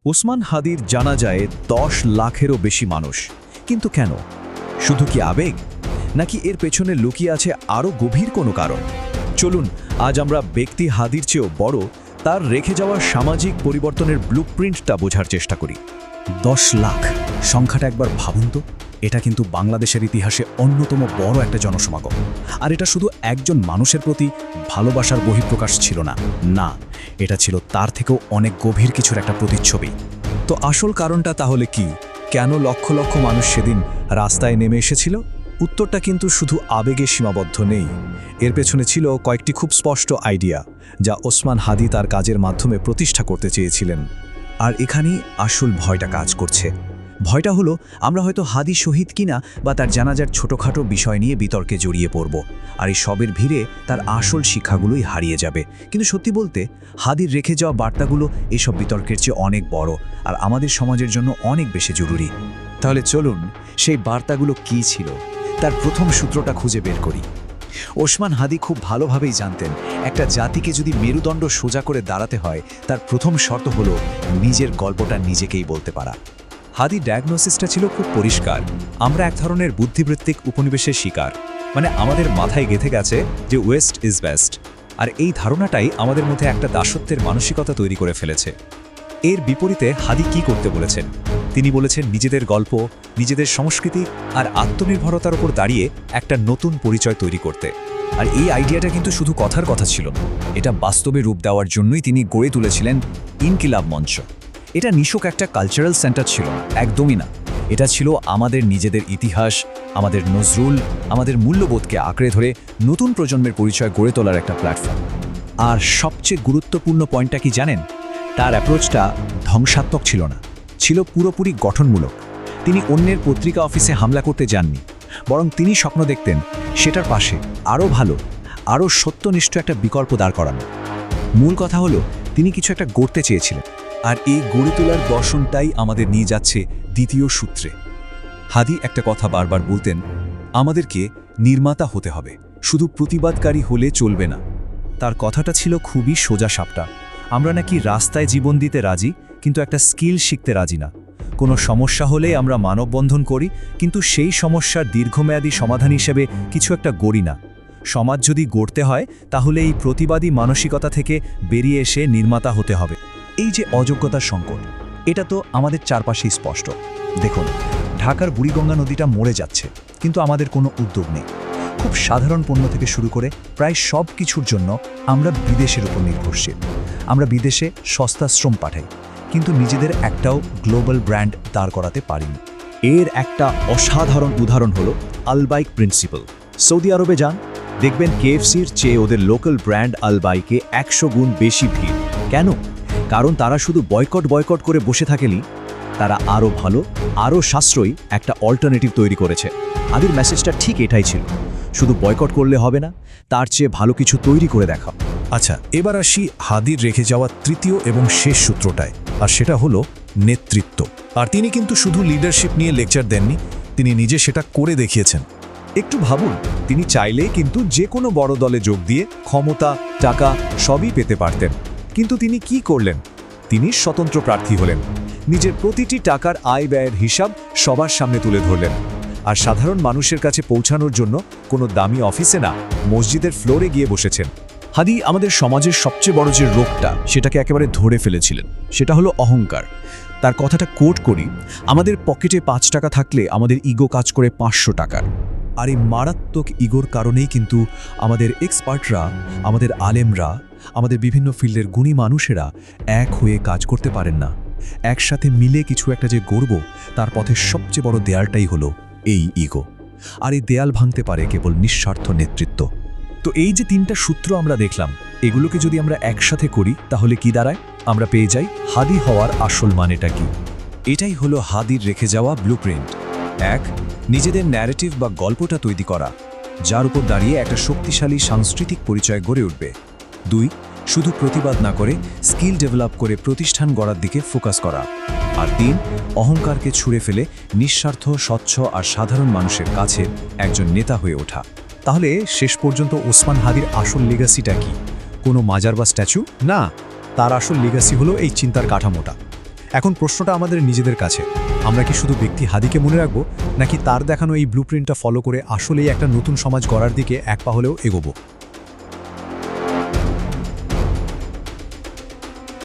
ওসমান হাদির জানাজায় ১০ লাখেরও বেশি মানুষ। কিন্তু কেন? শুধু কি আবেগ, নাকি এর পেছনে লুকিয়ে আছে আরও গভীর কোনো কারণ? চলুন আজ আমরা ব্যক্তি হাদির চেয়েও বড় তার রেখে যাওয়া সামাজিক পরিবর্তনের ব্লুপ্রিন্টটা বোঝার চেষ্টা করি। ১০ লাখ সংখ্যাটা একবার ভাবুন তো। এটা কিন্তু বাংলাদেশের ইতিহাসে অন্যতম বড় একটা জনসমাগম। আর এটা শুধু একজন মানুষের প্রতি ভালোবাসার বহিঃপ্রকাশ ছিল না, এটা ছিল তার থেকেও অনেক গভীর কিছুর একটা প্রতিচ্ছবি। তো আসল কারণটা তাহলে কি? কেন লক্ষ লক্ষ মানুষ সেদিন রাস্তায় নেমে এসেছিল? উত্তরটা কিন্তু শুধু আবেগে সীমাবদ্ধ নেই। এর পেছনে ছিল কয়েকটি খুব স্পষ্ট আইডিয়া, যা ওসমান হাদি তার কাজের মাধ্যমে প্রতিষ্ঠা করতে চেয়েছিলেন। আর এখানেই আসল ভয়টা কাজ করছে। ভয়টা হলো আমরা হয়তো হাদি শহীদ কিনা বা তার জানাজার ছোটোখাটো বিষয় নিয়ে বিতর্কে জড়িয়ে পড়ব, আর এই সবের ভিড়ে তার আসল শিক্ষাগুলোই হারিয়ে যাবে। কিন্তু সত্যি বলতে হাদির রেখে যাওয়া বার্তাগুলো এসব বিতর্কের চেয়ে অনেক বড়, আর আমাদের সমাজের জন্য অনেক বেশি জরুরি। তাহলে চলুন সেই বার্তাগুলো কী ছিল তার প্রথম সূত্রটা খুঁজে বের করি। ওসমান হাদি খুব ভালোভাবেই জানতেন, একটা জাতিকে যদি মেরুদণ্ড সোজা করে দাঁড়াতে হয়, তার প্রথম শর্ত হলো নিজের গল্পটা নিজেকেই বলতে পারা। হাদি ডায়াগনোসিসটা ছিল খুব পরিষ্কার। আমরা এক ধরনের বুদ্ধিবৃত্তিক উপনিবেশের শিকার, মানে আমাদের মাথায় গেঁথে গেছে যে ওয়েস্ট ইজ বেস্ট, আর এই ধারণাটাই আমাদের মধ্যে একটা দাসত্বের মানসিকতা তৈরি করে ফেলেছে। এর বিপরীতে হাদি কি করতে বলেছেন? তিনি বলেছেন নিজেদের গল্প, নিজেদের সংস্কৃতি আর আত্মনির্ভরতার উপর দাঁড়িয়ে একটা নতুন পরিচয় তৈরি করতে। আর এই আইডিয়াটা কিন্তু শুধু কথার কথা ছিল না, এটা বাস্তবে রূপ দেওয়ার জন্যই তিনি গড়ে তুলেছিলেন ইনকিলাব মঞ্চ। এটা নিছক একটা কালচারাল সেন্টার ছিল না, একদমই না। এটা ছিল আমাদের নিজেদের ইতিহাস, আমাদের নজরুল, আমাদের মূল্যবোধকে আঁকড়ে ধরে নতুন প্রজন্মের পরিচয় গড়ে তোলার একটা প্ল্যাটফর্ম। আর সবচেয়ে গুরুত্বপূর্ণ পয়েন্টটা কি জানেন? তার অ্যাপ্রোচটা ধ্বংসাত্মক ছিল না, ছিল পুরোপুরি গঠনমূলক। তিনি অন্যের পত্রিকা অফিসে হামলা করতে যাননি, বরং তিনি স্বপ্ন দেখতেন সেটার পাশে আরও ভালো, আরও সত্যনিষ্ঠ একটা বিকল্প দাঁড় করানো। মূল কথা হলো তিনি কিছু একটা গড়তে চেয়েছিলেন, আর এই গড়ে তোলার দর্শনটাই আমাদের নিয়ে যাচ্ছে দ্বিতীয় সূত্রে। হাদি একটা কথা বারবার বলতেন, আমাদেরকে নির্মাতা হতে হবে, শুধু প্রতিবাদকারী হলে চলবে না। তার কথাটা ছিল খুবই সোজা সাপটা। আমরা নাকি রাস্তায় জীবন দিতে রাজি, কিন্তু একটা স্কিল শিখতে রাজি না। কোনো সমস্যা হলে আমরা মানববন্ধন করি, কিন্তু সেই সমস্যার দীর্ঘমেয়াদী সমাধান হিসেবে কিছু একটা গড়ি না। সমাজ যদি গড়তে হয়, তাহলে এই প্রতিবাদী মানসিকতা থেকে বেরিয়ে এসে নির্মাতা হতে হবে। এই যে অযোগ্যতার সংকট, এটা তো আমাদের চারপাশেই স্পষ্ট। দেখুন, ঢাকার বুড়িগঙ্গা নদীটা মরে যাচ্ছে, কিন্তু আমাদের কোনো উদ্যোগ নেই। খুব সাধারণ পণ্য থেকে শুরু করে প্রায় সব কিছুর জন্য আমরা বিদেশের উপর নির্ভরশীল। আমরা বিদেশে সস্তা শ্রম পাঠাই, কিন্তু নিজেদের একটাও গ্লোবাল ব্র্যান্ড দাঁড় করাতে পারিনি। এর একটা অসাধারণ উদাহরণ হলো আলবাইক প্রিন্সিপাল। সৌদি আরবে যান, দেখবেন কেএফসির চেয়ে ওদের লোকাল ব্র্যান্ড আলবাইকে ১০০ গুণ বেশি ভিড়। কেন? কারণ তারা শুধু বয়কট করে বসে থাকেনি, তারা আরও ভালো, আরও সাশ্রয়ী একটা অল্টারনেটিভ তৈরি করেছে। আদির মেসেজটা ঠিক এটাই ছিল, শুধু বয়কট করলে হবে না, তার চেয়ে ভালো কিছু তৈরি করে দেখাও। আচ্ছা, এবার আসি হাদির রেখে যাওয়া তৃতীয় এবং শেষ সূত্রটায়, আর সেটা হলো নেতৃত্ব। আর তিনি কিন্তু শুধু লিডারশিপ নিয়ে লেকচার দেননি, তিনি নিজে সেটা করে দেখিয়েছেন। একটু ভাবুন, তিনি চাইলেই কিন্তু যে কোনো বড় দলে যোগ দিয়ে ক্ষমতা, টাকা সবই পেতে পারতেন। কিন্তু তিনি কি করলেন? তিনি স্বতন্ত্র প্রার্থী হলেন, নিজের প্রতিটি টাকার আয় ব্যয়ের হিসাব সবার সামনে তুলে ধরলেন। আর সাধারণ মানুষের কাছে পৌঁছানোর জন্য কোনো দামি অফিসে না, মসজিদের ফ্লোরে গিয়ে বসেছেন। হাদি আমাদের সমাজের সবচেয়ে বড় যে রোগটা, সেটাকে একেবারে ধরে ফেলেছিলেন, সেটা হলো অহংকার। তার কথাটা কোট করি, আমাদের পকেটে ৫ টাকা থাকলে আমাদের ইগো কাজ করে ৫০০ টাকার। আর এই মারাত্মক ইগোর কারণেই কিন্তু আমাদের এক্সপার্টরা, আমাদের আলেমরা, আমাদের বিভিন্ন ফিল্ডের গুণী মানুষেরা এক হয়ে কাজ করতে পারেন না। একসাথে মিলে কিছু একটা যে গড়ব, তার পথের সবচেয়ে বড় দেয়ালটাই হলো এই ইগো। আর এই দেয়াল ভাঙতে পারে কেবল নিঃস্বার্থ নেতৃত্ব। তো এই যে ৩টা সূত্র আমরা দেখলাম, এগুলোকে যদি আমরা একসাথে করি, তাহলে কি দাঁড়ায়? আমরা পেয়ে যাই হাদি হওয়ার আসল মানেটা কি। এটাই হলো হাদির রেখে যাওয়া ব্লুপ্রিন্ট। ১, নিজেদের ন্যারেটিভ বা গল্পটা তৈরি করা, যার উপর দাঁড়িয়ে একটা শক্তিশালী সাংস্কৃতিক পরিচয় গড়ে উঠবে। ২, শুধু প্রতিবাদ না করে স্কিল ডেভেলপ করে প্রতিষ্ঠান গড়ার দিকে ফোকাস করা। আর ৩, অহংকারকে ছুঁড়ে ফেলে নিঃস্বার্থ, স্বচ্ছ আর সাধারণ মানুষের কাছে একজন নেতা হয়ে ওঠা। তাহলে শেষ পর্যন্ত ওসমান হাদির আসল লিগাসিটা কি? কোনো মাজার বা স্ট্যাচু না, তার আসল লিগাসি হলো এই চিন্তার কাঠামোটা। এখন প্রশ্নটা আমাদের নিজেদের কাছে, আমরা কি শুধু ব্যক্তি হাদিকে মনে রাখবো, নাকি তার দেখানো এই ব্লুপ্রিন্টটা ফলো করে আসলেই একটা নতুন সমাজ গড়ার দিকে এক পা হলেও এগোবো?